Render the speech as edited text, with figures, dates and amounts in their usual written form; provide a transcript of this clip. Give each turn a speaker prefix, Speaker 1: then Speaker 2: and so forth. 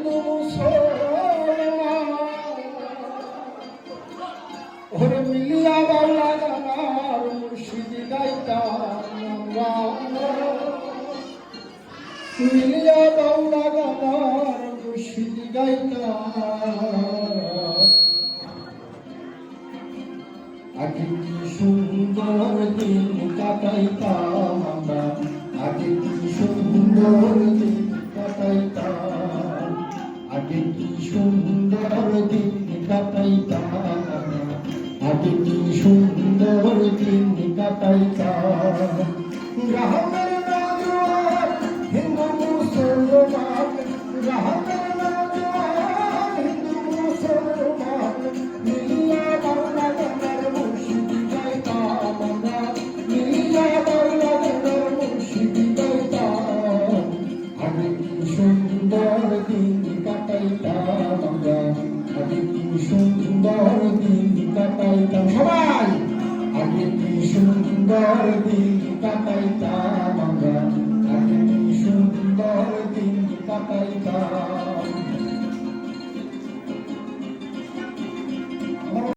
Speaker 1: হিন্দু মুসলমান ওরে মিলিয়া বাউলা গানার মুর্শিদি গাইতাম মিলিয়া বাউলা গানার মুর্শিদি গাইতাম আগে কি সুন্দর দিন কাটাইতাম আমরা আগে কি সুন্দর দিন কাটাইতাম আগে কি সুন্দর দিন কাটাইতাম আগে কি সুন্দর দিন কাটাইতাম গ্রামের নজর হিন্দু মুসলমান গ্রামের নজর হিন্দু মুসলমান মিলিয়া বাউলা গানার মুর্শিদি গাইতাম আমরা মিলিয়া বাউলা গানার মুর্শিদি গাইতাম আগে কি সুন্দর দিন কাটাইতাম আমরা আগে কি সুন্দর দিন কাটাইতাম সবাই আগে কি সুন্দর দিন কাটাইতাম আমরা আগে কি সুন্দর দিন কাটাইতাম